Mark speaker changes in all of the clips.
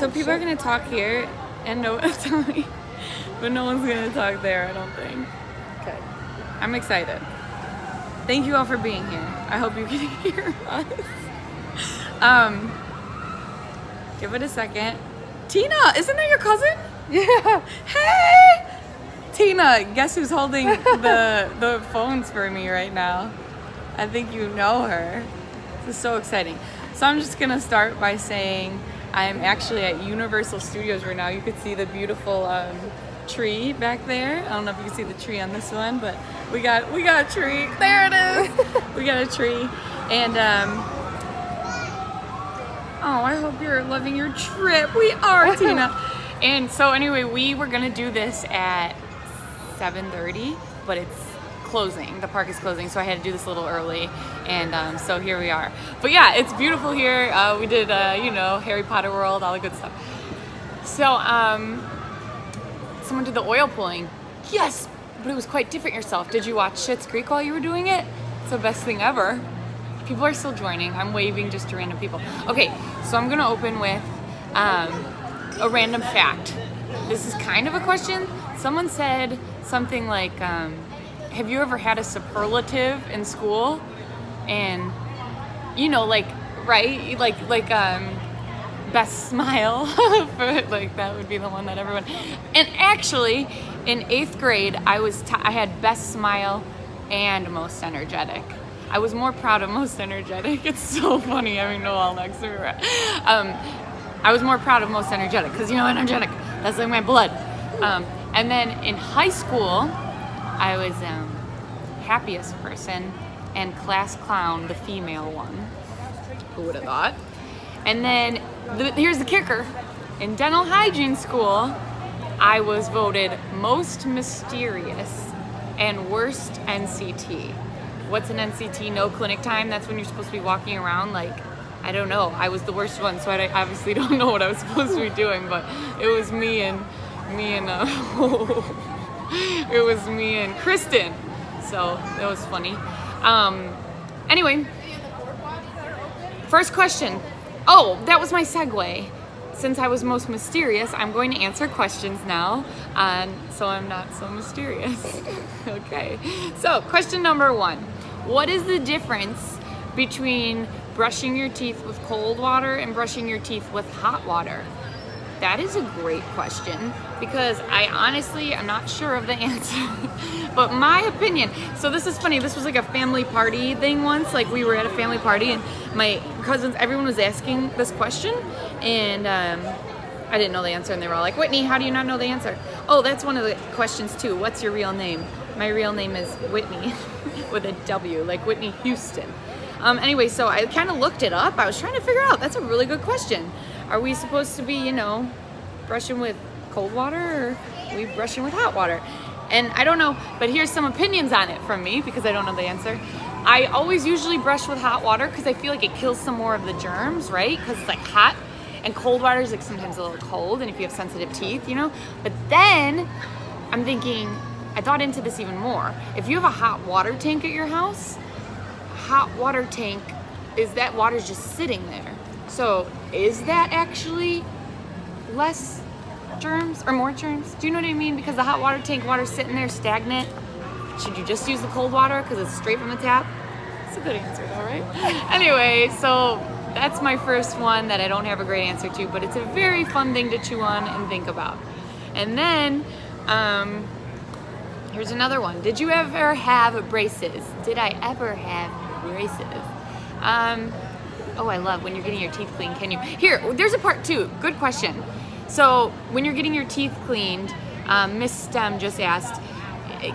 Speaker 1: So people are gonna talk here, and no, sorry, but no one's gonna talk there. I don't think.
Speaker 2: Okay.
Speaker 1: I'm excited. Thank you all for being here. I hope you can hear us. Give it a second. Tina, isn't that your cousin?
Speaker 2: Yeah.
Speaker 1: Hey! Tina, guess who's holding the phones for me right now? I think you know her. This is so exciting. So I'm just gonna start by saying I'm actually at Universal Studios right now. You could see the beautiful tree back there. I don't know if you can see the tree on this one, but we got a tree. There it is. We got a tree. And oh, I hope you're loving your trip. We are, Tina. And so anyway, we were gonna do this at 7:30, but it's closing. The park is closing, so I had to do this a little early. And so here we are. But yeah, it's beautiful here. We did, Harry Potter World, all the good stuff. So someone did the oil pulling. Yes, but it was quite different yourself. Did you watch Schitt's Creek while you were doing it? It's the best thing ever. People are still joining. I'm waving just to random people. Okay, so I'm gonna open with a random fact. This is kind of a question. Someone said something like, have you ever had a superlative in school? And best smile, like that would be the one that everyone. And actually, in 8th grade, I had best smile and most energetic. I was more proud of most energetic. It's so funny having Noel next to me. I was more proud of most energetic because energetic. That's like my blood. And then in high school, I was happiest person and class clown, the female one. Who would have thought? And then here's the kicker. In dental hygiene school, I was voted most mysterious and worst NCT. What's an NCT? No clinic time. That's when you're supposed to be walking around like, I don't know. I was the worst one, so I obviously don't know what I was supposed to be doing, but it was me and it was me and Kristen. So that was funny. Anyway, first question. Oh, that was my segue. Since I was most mysterious, I'm going to answer questions now, so I'm not so mysterious. Okay, so question number 1. What is the difference between brushing your teeth with cold water and brushing your teeth with hot water? That is a great question because I honestly am not sure of the answer. But my opinion, so this is funny, this was like a family party thing once, like we were at a family party and my cousins, everyone was asking this question and I didn't know the answer and they were all like, Whitney, how do you not know the answer? Oh, that's one of the questions too. What's your real name? My real name is Whitney with a W, like Whitney Houston. Anyway, so I kind of looked it up. I was trying to figure out, that's a really good question. Are we supposed to be, brushing with cold water or are we brushing with hot water? And I don't know, but here's some opinions on it from me because I don't know the answer. I always usually brush with hot water because I feel like it kills some more of the germs, right? Because it's like hot and cold water is like sometimes a little cold and if you have sensitive teeth, But then I'm thinking, I thought into this even more. If you have a hot water tank at your house, hot water tank is that water's just sitting there. So is that actually less germs or more germs? Do you know what I mean? Because the hot water tank water's sitting there stagnant. Should you just use the cold water because it's straight from the tap? It's a good answer though, right? Anyway, so that's my first one that I don't have a great answer to, but it's a very fun thing to chew on and think about. And then, here's another one. Did you ever have braces? Did I ever have braces? Oh, I love when you're getting your teeth cleaned. Can you? Here, there's a part 2. Good question. So when you're getting your teeth cleaned, Miss Stem just asked,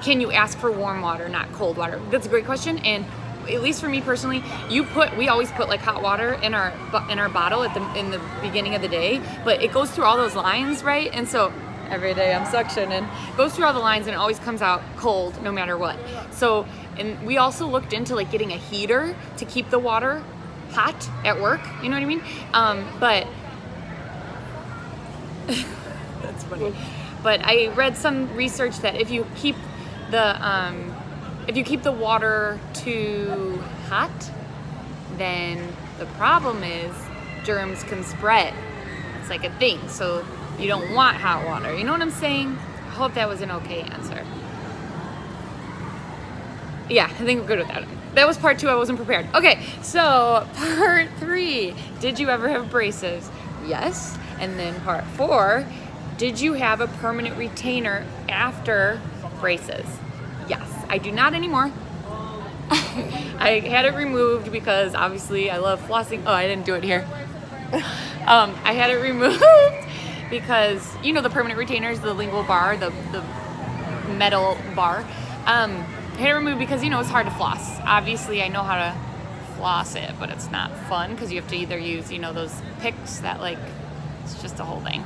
Speaker 1: can you ask for warm water, not cold water? That's a great question. And at least for me personally, we always put like hot water in our bottle in the beginning of the day, but it goes through all those lines, right? And so every day I'm suctioning, goes through all the lines and it always comes out cold no matter what. So, and we also looked into like getting a heater to keep the water hot at work, you know what I mean? But that's funny. But I read some research that if you keep the water too hot, then the problem is germs can spread. It's like a thing. So you don't want hot water. You know what I'm saying? I hope that was an okay answer. Yeah, I think we're good with that. That was part 2. I wasn't prepared. Okay, so part 3. Did you ever have braces? Yes. And then part 4. Did you have a permanent retainer after braces? Yes. I do not anymore. I had it removed because obviously I love flossing. Oh, I didn't do it here. I had it removed because, you know, the permanent retainers, the lingual bar, the metal bar. I had it removed because, you know, it's hard to floss. Obviously, I know how to floss it, but it's not fun because you have to either use, you know, those picks that, like, it's just a whole thing.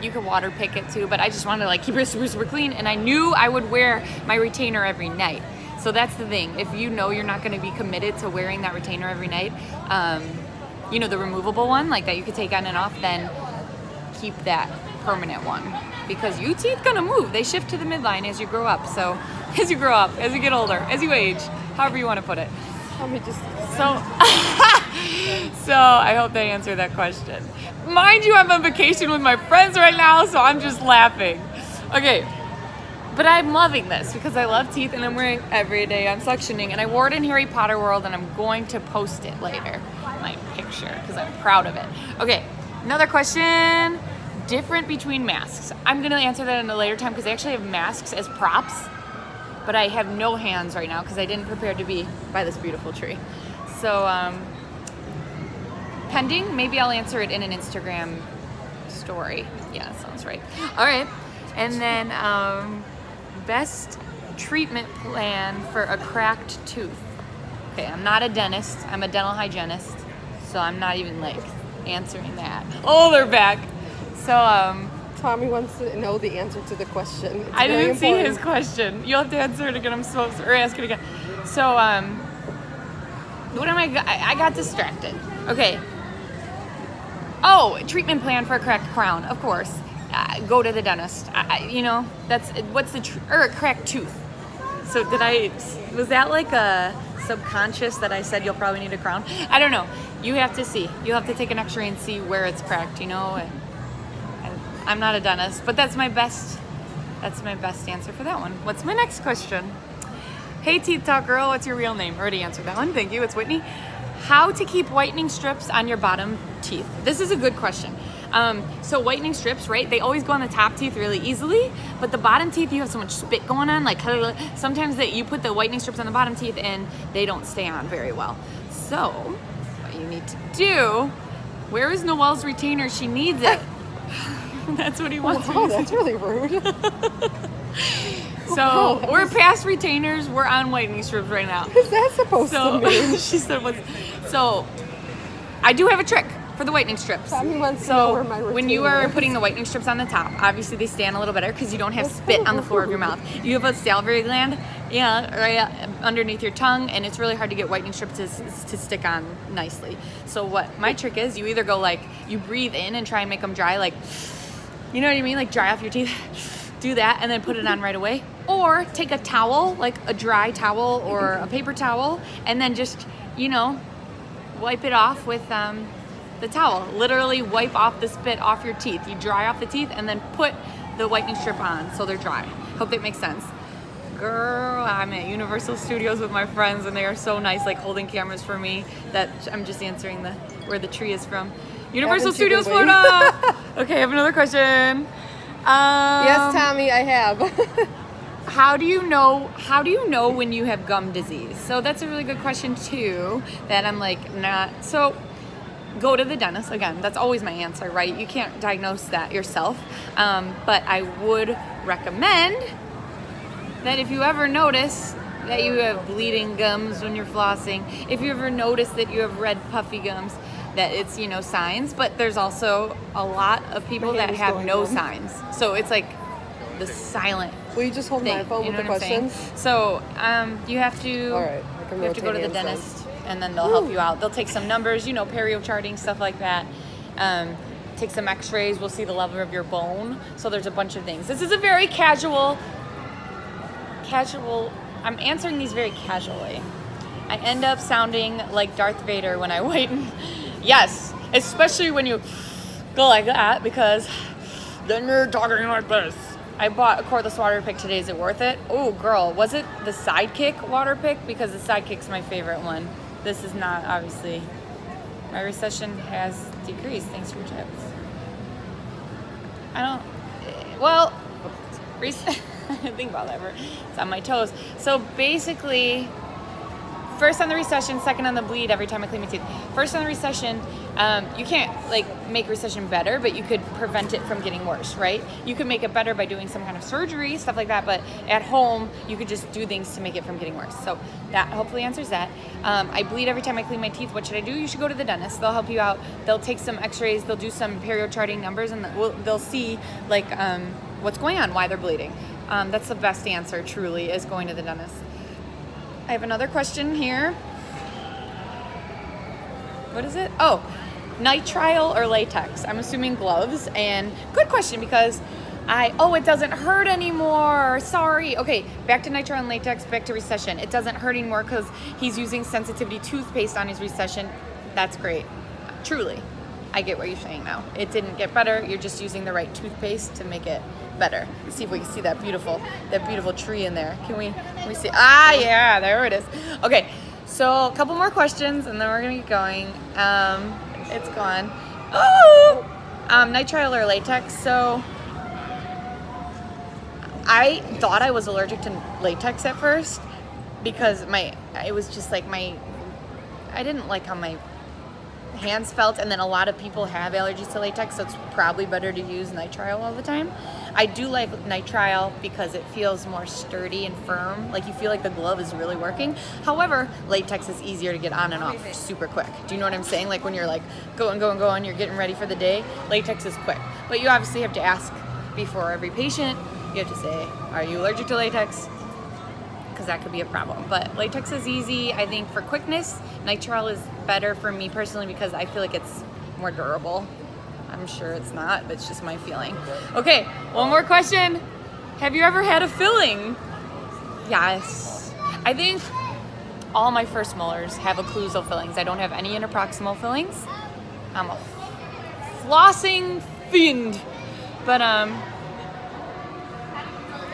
Speaker 1: You can water pick it too, but I just wanted to, like, keep it super, super clean, and I knew I would wear my retainer every night. So that's the thing. If you know you're not going to be committed to wearing that retainer every night, you know, the removable one, like that you could take on and off, then keep that permanent one. Because your teeth gonna move. They shift to the midline as you grow up. So as you grow up, as you get older, as you age, however you want to put it.
Speaker 2: Let me just...
Speaker 1: So I hope that answered that question. Mind you, I'm on vacation with my friends right now, so I'm just laughing. Okay, but I'm loving this because I love teeth and I'm wearing every day. I'm suctioning, and I wore it in Harry Potter World, and I'm going to post it later, my picture, because I'm proud of it. Okay, another question. Different between masks. I'm gonna answer that in a later time because I actually have masks as props, but I have no hands right now because I didn't prepare to be by this beautiful tree. So, pending, maybe I'll answer it in an Instagram story. Yeah, that sounds right. All right, and then best treatment plan for a cracked tooth. Okay, I'm not a dentist. I'm a dental hygienist, so I'm not even like answering that. Oh, they're back. So,
Speaker 2: Tommy wants to know the answer to the question.
Speaker 1: I didn't see his question. You'll have to answer it again. Or ask it again. So, what am I got distracted. Okay. Oh, treatment plan for a cracked crown. Of course. Go to the dentist. You know, that's, what's the, or a cracked tooth. So was that like a subconscious that I said you'll probably need a crown? I don't know. You have to see. You have to take an x-ray and see where it's cracked, you know, and I'm not a dentist, but that's my best answer for that one. What's my next question? Hey, Teeth Talk Girl, what's your real name? Already answered that one. Thank you. It's Whitney. How to keep whitening strips on your bottom teeth? This is a good question. So whitening strips, right? They always go on the top teeth really easily, but the bottom teeth, you have so much spit going on. Like sometimes you put the whitening strips on the bottom teeth and they don't stay on very well. So what you need to do, where is Noelle's retainer? She needs it. That's what he wants.
Speaker 2: Oh, that's really rude.
Speaker 1: So we're past retainers. We're on whitening strips right now.
Speaker 2: What is that supposed to mean?
Speaker 1: She said, so I do have a trick for the whitening strips.
Speaker 2: Tommy wants to know where my retainer
Speaker 1: when you are
Speaker 2: is.
Speaker 1: putting the whitening strips on the top, obviously they stand a little better because you don't have spit on the floor of your mouth. You have a salivary gland, right underneath your tongue, and it's really hard to get whitening strips to stick on nicely. So what my trick is, you either go like, you breathe in and try and make them dry, like, you know what I mean? Like dry off your teeth. Do that and then put it on right away. Or take a towel, like a dry towel or a paper towel, and then just, you know, wipe it off with the towel. Literally wipe off the spit off your teeth. You dry off the teeth and then put the whitening strip on so they're dry. Hope that makes sense. Girl, I'm at Universal Studios with my friends and they are so nice, like holding cameras for me, that I'm just answering where the tree is from. Universal Studios, Florida. Okay, I have another question.
Speaker 2: Yes, Tommy, I have.
Speaker 1: How do you know when you have gum disease? So that's a really good question too, that I'm like not. So go to the dentist. Again, that's always my answer, right? You can't diagnose that yourself. But I would recommend that if you ever notice that you have bleeding gums when you're flossing, if you ever notice that you have red puffy gums, that it's, you know, signs. But there's also a lot of people that have no signs. So it's like the silent
Speaker 2: Will you just hold
Speaker 1: thing,
Speaker 2: my phone
Speaker 1: you know
Speaker 2: with the
Speaker 1: what I'm saying?
Speaker 2: questions?
Speaker 1: So you have to.
Speaker 2: All right,
Speaker 1: you have to go to the dentist, and then they'll help you out. They'll take some numbers, you know, perio charting, stuff like that. Take some X-rays. We'll see the level of your bone. So there's a bunch of things. This is a very casual. I'm answering these very casually. I end up sounding like Darth Vader when I whiten. Yes, especially when you go like that because then you're talking like this. I bought a cordless water pick today. Is it worth it? Oh, girl, was it the Sidekick water pick? Because the Sidekick's my favorite one. This is not, obviously. My recession has decreased. Thanks for your tips. I don't, well, think about that. It's on my toes. So basically, first on the recession, second on the bleed every time I clean my teeth. First on the recession, you can't like make recession better, but you could prevent it from getting worse, right? You could make it better by doing some kind of surgery, stuff like that, but at home, you could just do things to make it from getting worse. So that hopefully answers that. I bleed every time I clean my teeth. What should I do? You should go to the dentist. They'll help you out. They'll take some x-rays, they'll do some perio charting numbers, and they'll see like what's going on, why they're bleeding. That's the best answer, truly, is going to the dentist. I have another question here. What is it? Oh, nitrile or latex? I'm assuming gloves. And good question because it doesn't hurt anymore. Sorry. Okay, back to nitrile and latex, back to recession. It doesn't hurt anymore because he's using sensitivity toothpaste on his recession. That's great. Truly. I get what you're saying now. It didn't get better. You're just using the right toothpaste to make it better. Let's see if we can see that beautiful tree in there. Can we see? Ah, yeah, there it is. Okay, so a couple more questions and then we're gonna get going. It's gone. Oh, nitrile or latex. So I thought I was allergic to latex at first because it was just like I didn't like how my hands felt, and then a lot of people have allergies to latex, so it's probably better to use nitrile all the time. I do like nitrile because it feels more sturdy and firm, like you feel like the glove is really working. However, latex is easier to get on and off super quick. Do you know what I'm saying? Like when you're like going, you're getting ready for the day, latex is quick. But you obviously have to ask before every patient. You have to say, are you allergic to latex? Because that could be a problem. But latex is easy, I think, for quickness. Nitrile is better for me personally because I feel like it's more durable. I'm sure it's not, but it's just my feeling. Okay, one more question. Have you ever had a filling? Yes. I think all my first molars have occlusal fillings. I don't have any interproximal fillings. I'm a flossing fiend. But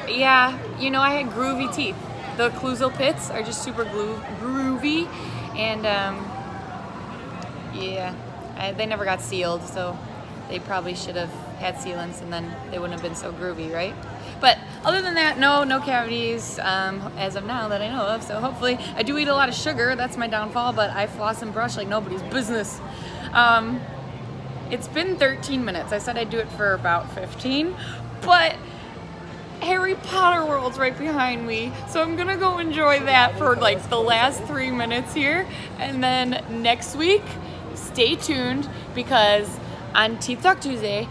Speaker 1: yeah, I had groovy teeth. The occlusal pits are just super groovy, and they never got sealed, so they probably should have had sealants, and then they wouldn't have been so groovy, right? But other than that, no cavities as of now that I know of. So hopefully, I do eat a lot of sugar. That's my downfall, but I floss and brush like nobody's business. It's been 13 minutes. I said I'd do it for about 15, but Harry Potter World's right behind me, so I'm gonna go enjoy that for like the last 3 minutes here, and then next week, stay tuned because on Teeth Talk Tuesday,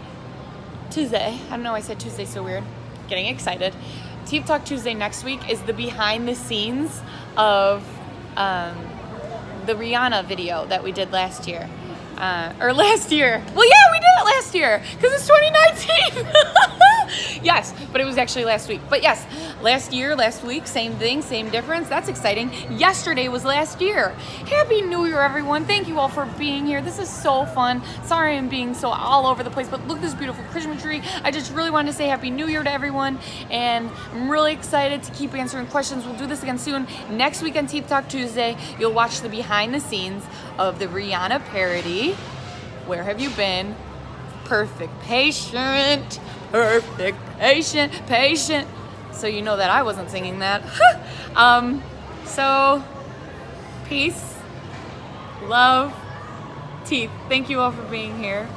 Speaker 1: I don't know why I said Tuesday so weird, getting excited. Teeth Talk Tuesday next week is the behind the scenes of the Rihanna video that we did last year. Last year. Well, yeah, we did it last year because it's 2019. Yes, but it was actually last week. But yes, last week, same thing, same difference. That's exciting. Yesterday was last year. Happy New Year, everyone. Thank you all for being here. This is so fun. Sorry I'm being so all over the place, but look at this beautiful Christmas tree. I just really wanted to say Happy New Year to everyone, and I'm really excited to keep answering questions. We'll do this again soon. Next week on Teeth Talk Tuesday, you'll watch the behind the scenes of the Rihanna parody, Where Have You Been? Perfect patient. Perfect patient. So you know that I wasn't singing that. So peace, love, teeth. Thank you all for being here.